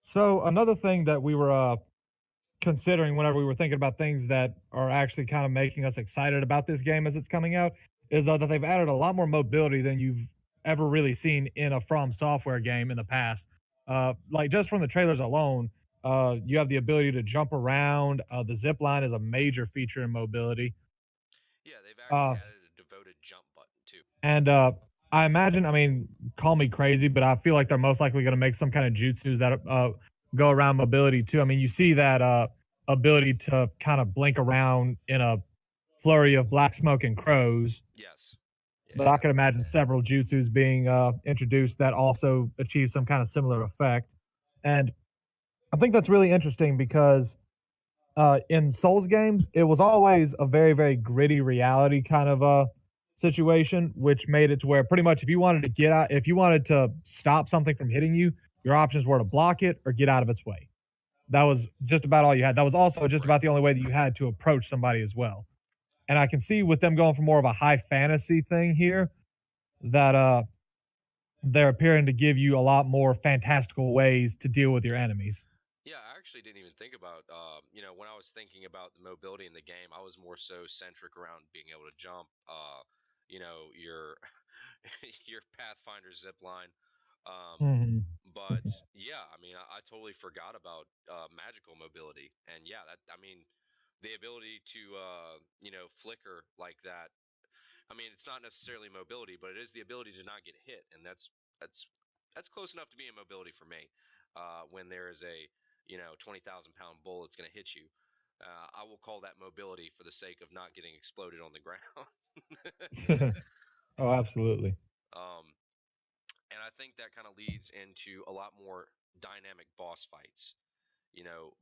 So another thing that we were considering whenever we were thinking about things that are actually kind of making us excited about this game as it's coming out is that they've added a lot more mobility than you've ever really seen in a From Software game in the past. Like just from the trailers alone, you have the ability to jump around. The zip line is a major feature in mobility. Yeah, they've actually Uh, added a devoted jump button too. and I imagine, I mean, call me crazy, but I feel like they're most likely going to make some kind of jutsus that go around mobility too. I mean, you see that ability to kind of blink around in a flurry of black smoke and crows, Yes. but I Yeah. could imagine several jutsus being introduced that also achieve some kind of similar effect. And I think that's really interesting because in Souls games, it was always a very, very gritty reality kind of situation, which made it to where pretty much if you wanted to get out, if you wanted to stop something from hitting you, your options were to block it or get out of its way. That was just about all you had. That was also just Right. about the only way that you had to approach somebody as well. And I can see with them going for more of a high fantasy thing here that they're appearing to give you a lot more fantastical ways to deal with your enemies. Yeah, I actually didn't even think about, when I was thinking about the mobility in the game, I was more so centric around being able to jump, your your Pathfinder zip line. Um, Mhm. but yeah, I mean, I totally forgot about magical mobility, and yeah, I mean, the ability to, flicker like that. I mean, it's not necessarily mobility, but it is the ability to not get hit, and that's that's close enough to being mobility for me. When there is a 20,000 pound bull that's going to hit you, I will call that mobility for the sake of not getting exploded on the ground. Oh, absolutely. um, and I think that kind of leads into a lot more dynamic boss fights.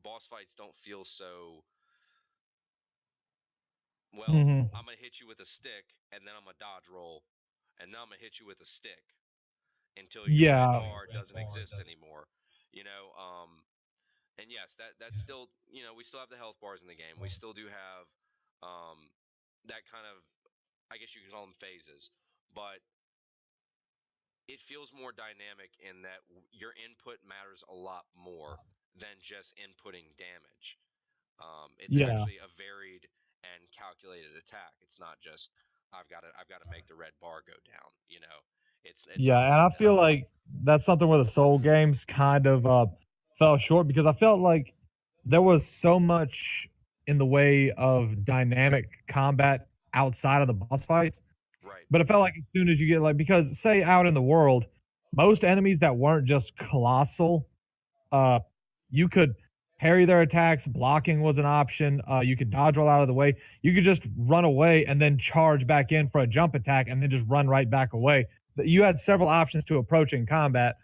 Boss fights don't feel so well. Mhm. I'm gonna hit you with a stick, and then I'm gonna dodge roll, and then I'm gonna hit you with a stick until your red Yeah. bar doesn't exist anymore. You know, and yes, that's still, we still have the health bars in the game. We still do have um, that kind of, I guess you can call them phases, but it feels more dynamic in that your input matters a lot more than just inputting damage. It's Yeah. actually a varied and calculated attack. It's not just I've got to make the red bar go down. It's Yeah, not and like I that. feel like that's something where the Soul games kind of, fell short because I felt like there was so much in the way of dynamic combat outside of the boss fights, Right. but it felt like as soon as you get, like because say out in the world, most enemies that weren't just colossal, uh, you could parry their attacks, blocking was an option, you could dodge roll out of the way, you could just run away and then charge back in for a jump attack and then just run right back away. You had several options to approach in combat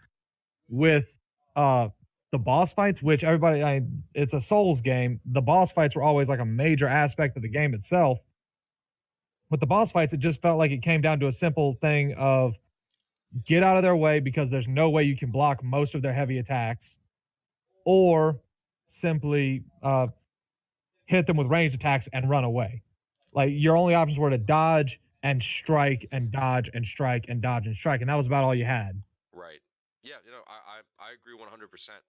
with, uh, the boss fights, which it's a Souls game, the boss fights were always like a major aspect of the game itself. With the boss fights, it just felt like it came down to a simple thing of get out of their way because there's no way you can block most of their heavy attacks, or simply hit them with ranged attacks and run away. Like your only options were to dodge and strike and dodge and strike and dodge and strike, and that was about all you had. Right. Yeah. I agree 100%.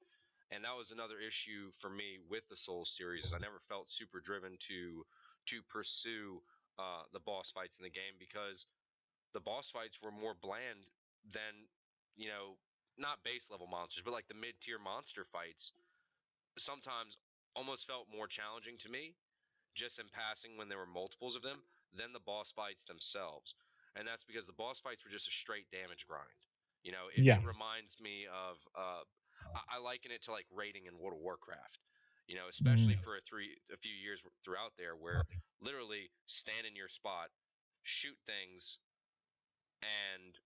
And that was another issue for me with the Souls series. Is I never felt super driven to pursue the boss fights in the game because the boss fights were more bland than, you know, not base level monsters, but like the mid tier monster fights sometimes almost felt more challenging to me just in passing when there were multiples of them than the boss fights themselves. And that's because the boss fights were just a straight damage grind. It Yeah. reminds me of, I liken it to like raiding in World of Warcraft. Especially Mhm. for a few years throughout there, where literally stand in your spot, shoot things, and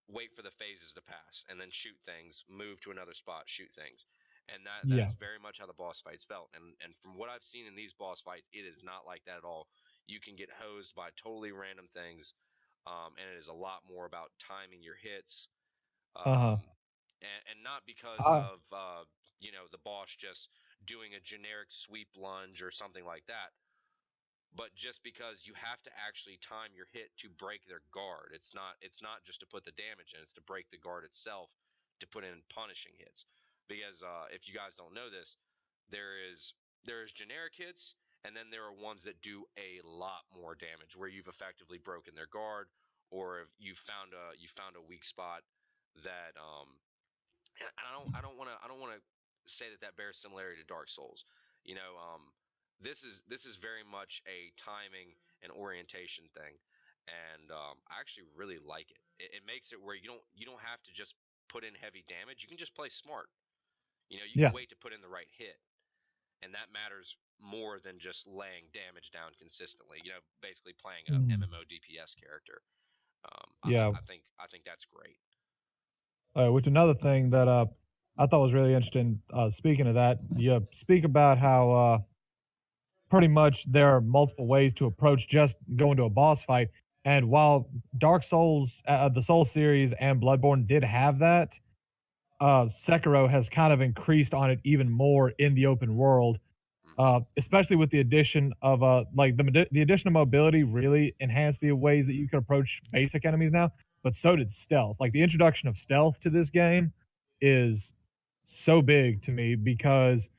wait for the phases to pass, and then shoot things, move to another spot, shoot things. And that Yeah. is very much how the boss fights felt. And from what I've seen in these boss fights, it is not like that at all. You can get hosed by totally random things, and it is a lot more about timing your hits, Uh-huh. and not because Uh, of the boss just doing a generic sweep lunge or something like that, but just because you have to actually time your hit to break their guard. It's not just to put the damage in, it's to break the guard itself to put in punishing hits. because if you guys don't know this, there is there is generic hits, and then there are ones that do a lot more damage, where you've effectively broken their guard, or if you found a weak spot that and I don't want to say that that bears similarity to Dark Souls. You know, this is very much a timing and orientation thing, and I actually really like it. It makes it where you don't have to just put in heavy damage. You can just play smart. You know, you can Yeah. wait to put in the right hit, and that matters more than just laying damage down consistently. You know, basically playing a Mm. MMO DPS character. Yeah. I think that's great. Which another thing that I thought was really interesting. Speaking of that, you speak about how pretty much there are multiple ways to approach just going to a boss fight. And while Dark Souls, the Soul series, and Bloodborne did have that, Sekiro has kind of increased on it even more in the open world, Hmm. especially with the addition of like the addition of mobility really enhanced the ways that you could approach basic enemies now. But so did stealth. Like the introduction of stealth to this game is so big to me because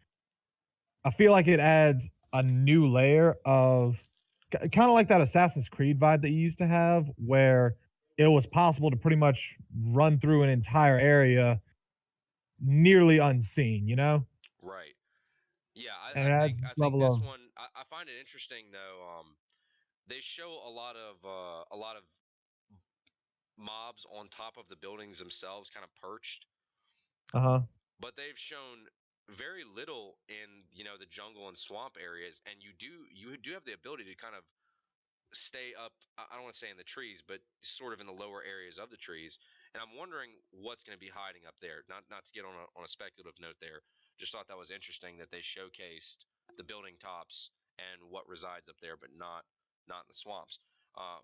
I feel like it adds a new layer of kind of like that Assassin's Creed vibe that you used to have, where it was possible to pretty much run through an entire area nearly unseen, you know? Right. Yeah, And it adds I this think level this of one I find it interesting though. They show a lot of mobs on top of the buildings themselves, kind of perched, uh huh, but they've shown very little in the jungle and swamp areas, and you do have the ability to kind of stay up. I don't want to say in the trees, but sort of in the lower areas of the trees. And I'm wondering what's going to be hiding up there. Not to get on a speculative note there. Just thought that was interesting that they showcased the building tops and what resides up there, but not in the swamps.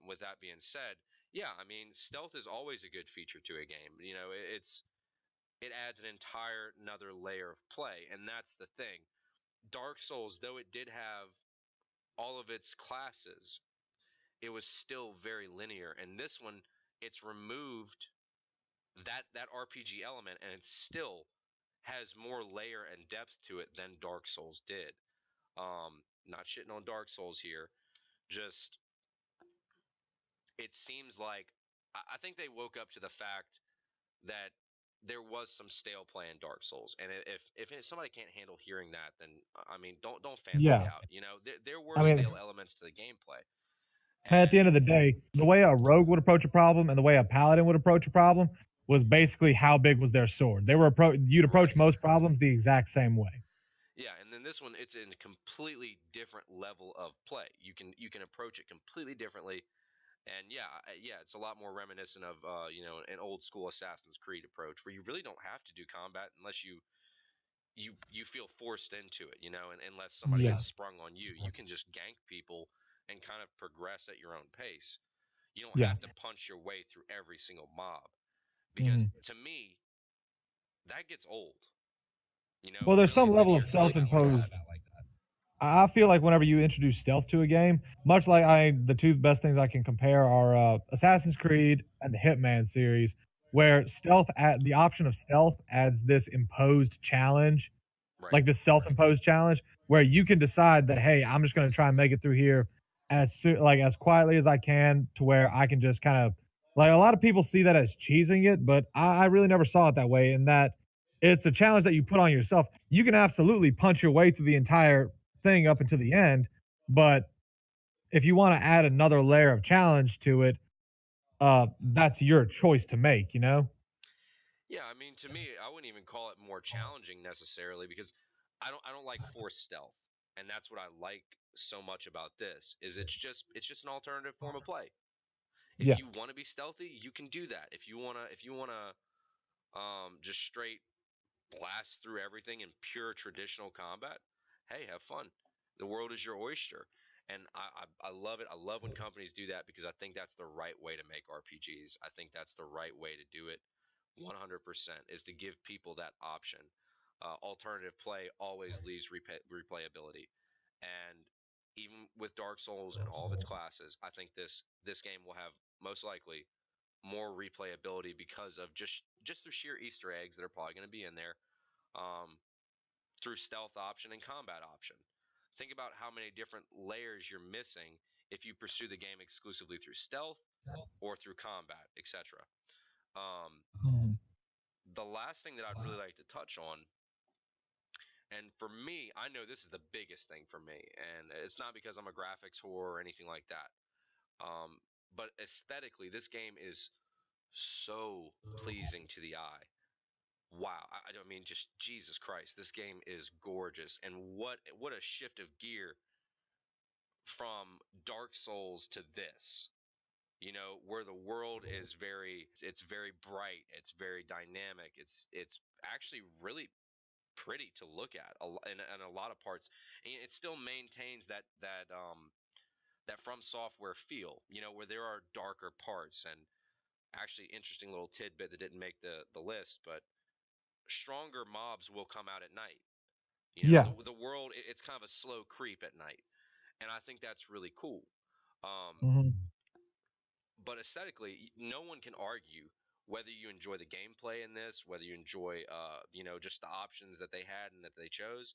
With that being said, yeah, I mean stealth is always a good feature to a game. You know, it adds an entire another layer of play, and that's the thing. Dark Souls, though it did have all of its classes, it was still very linear. And this one, it's removed that RPG element, and it still has more layer and depth to it than Dark Souls did. Not shitting on Dark Souls here. Just it seems like I think they woke up to the fact that there was some stale play in Dark Souls, and if somebody can't handle hearing that, then I mean, don't fanboy yeah. out. You know, there were I mean, stale elements to the gameplay, at the and end of the day, the way a rogue would approach a problem and the way a paladin would approach a problem was basically how big was their sword. You'd approach right. most problems the exact same way. Yeah, and then this one, it's in a completely different level of play. You can approach it completely differently, and yeah, yeah, it's a lot more reminiscent of an old school Assassin's Creed approach, where you really don't have to do combat unless you feel forced into it, and unless somebody Yeah. gets sprung on you, you can just gank people and kind of progress at your own pace. You don't Yeah. have to punch your way through every single mob, because Mhm. to me that gets old. Well, there's Really some level of linear combat like that. self-imposed. I feel like whenever you introduce stealth to a game, much like the two best things I can compare are Assassin's Creed and the Hitman series, where the option of stealth adds this imposed challenge, Right. like this self-imposed challenge, where you can decide that, hey, I'm just going to try and make it through here like as quietly as I can, to where I can just kind of like a lot of people see that as cheesing it, but I really never saw it that way. In that it's a challenge that you put on yourself. You can absolutely punch your way through the entire thing up until the end, but if you want to add another layer of challenge to it, that's your choice to make. You know? Yeah, I mean, to me, I wouldn't even call it more challenging necessarily, because I don't like forced stealth, and that's what I like so much about this. Is it's just an alternative form of play. If Yeah, you want to be stealthy, you can do that. If you wanna just straight blast through everything in pure traditional combat, hey, have fun. The world is your oyster. And I love it. I love when companies do that, because I think that's the right way to make RPGs. I think that's the right way to do it. 100% is to give people that option. Alternative play always leaves replayability, and even with Dark Souls and all of its classes, I think this game will have most likely more replayability, because of just the sheer Easter eggs that are probably going to be in there. um, through stealth option and combat option. Think about how many different layers you're missing if you pursue the game exclusively through stealth or through combat, etc. Um, Mhm. the last thing that I'd really like to touch on, and for me, I know this is the biggest thing for me, and it's not because I'm a graphics whore or anything like that. But aesthetically, this game is so pleasing to the eye. Wow, I don't mean just Jesus Christ. This game is gorgeous, and what a shift of gear from Dark Souls to this. You know, where the world is it's very bright, it's very dynamic, it's actually really pretty to look at in a lot of parts. And it still maintains that From Software feel, you know, where there are darker parts. And actually, interesting little tidbit that didn't make the list, but stronger mobs will come out at night. You know, Yeah. the world, it's kind of a slow creep at night, and I think that's really cool. Um, Mhm. but aesthetically, no one can argue whether you enjoy the gameplay in this, whether you enjoy, just the options that they had and that they chose.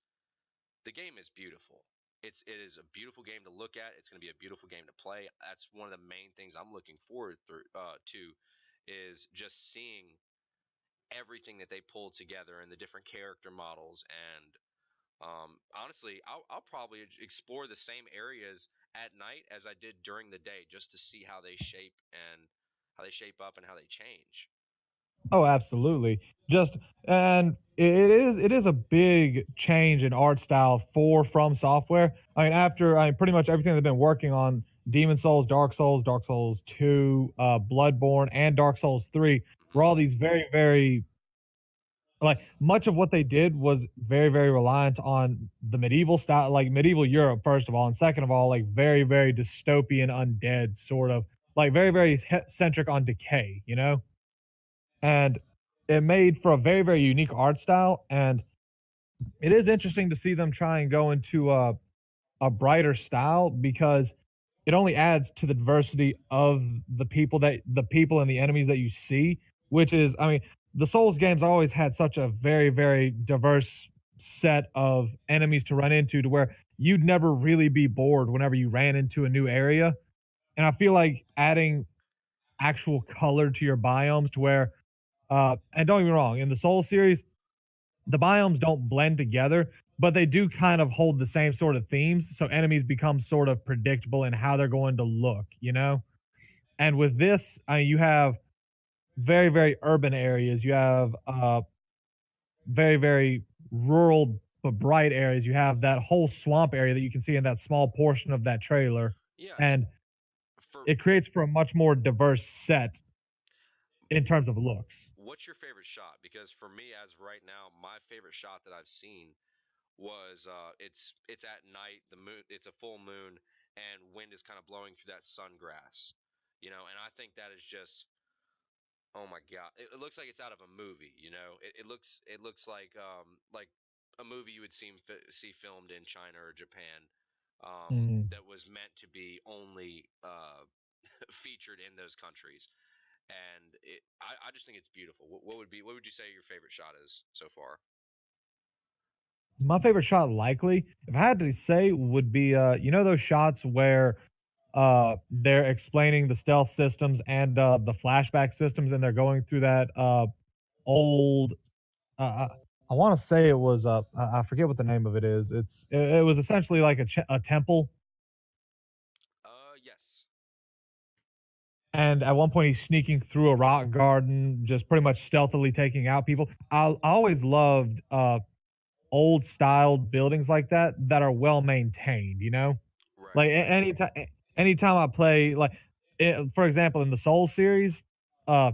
The game is beautiful. It is a beautiful game to look at. It's going to be a beautiful game to play. That's one of the main things I'm looking forward to, is just seeing everything that they pulled together and the different character models. And honestly, I'll probably explore the same areas at night as I did during the day, just to see how they shape and how they shape up and how they change. Oh, absolutely. Just and it is a big change in art style for From Software. I mean, after pretty much everything they've been working on, Demon Souls, Dark Souls 2, Bloodborne, and Dark Souls 3 Hmm. were all these very, very like much of what they did was very, very reliant on the medieval style, like medieval Europe, first of all, and second of all, like very, very dystopian undead sort of like very, very centric on decay, you know? And it made for a very, very unique art style. And it is interesting to see them try and go into a brighter style because it only adds to the diversity of the people and the enemies that you see, which is, I mean, the Souls games always had such a very, very diverse set of enemies to run into to where you'd never really be bored whenever you ran into a new area. And I feel like adding actual color to your biomes to where and don't get me wrong, in the Soul series, the biomes don't blend together, but they do kind of hold the same sort of themes. So enemies become sort of predictable in how they're going to look, you know? And with this, you have very, very urban areas. You have very, very rural but bright areas. You have that whole swamp area that you can see in that small portion of that trailer. Yeah, and And for it creates for a much more diverse set in terms of looks. what's your favorite shot? Because for me, as of right now, my favorite shot that I've seen was it's at night, the moon, it's a full moon, and wind is kind of blowing through that sun grass, you know. And I think that is just, oh my god, it looks like it's out of a movie, you know. It looks like a movie you would see filmed in China or Japan, Mhm. that was meant to be only featured in those countries. And I just think it's beautiful. What would you say your favorite shot is so far? My favorite shot likely, if I had to say, would be you know those shots where they're explaining the stealth systems and the flashback systems and they're going through that old uh, I want to say it was I forget what the name of it is. It was essentially like a temple, Yes. and at one point he's sneaking through a rock garden, just pretty much stealthily taking out people. I always loved old styled buildings like that that are well maintained, you know? Right, Like right. anytime I play, like, for example, in the Souls series, uh,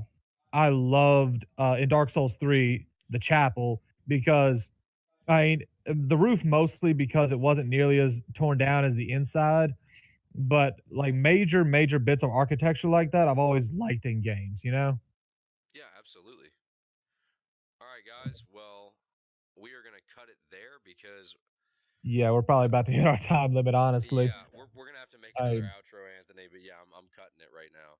I loved in Dark Souls 3 the chapel because I mean the roof mostly because it wasn't nearly as torn down as the inside, but like major bits of architecture like that I've always liked in games, you know? Yeah, absolutely. All right, guys. Well, we are gonna cut it there because Yeah, we're probably about to hit our time limit, honestly. yeah, we're gonna have to make another I outro, Anthony. But yeah, I'm cutting it right now.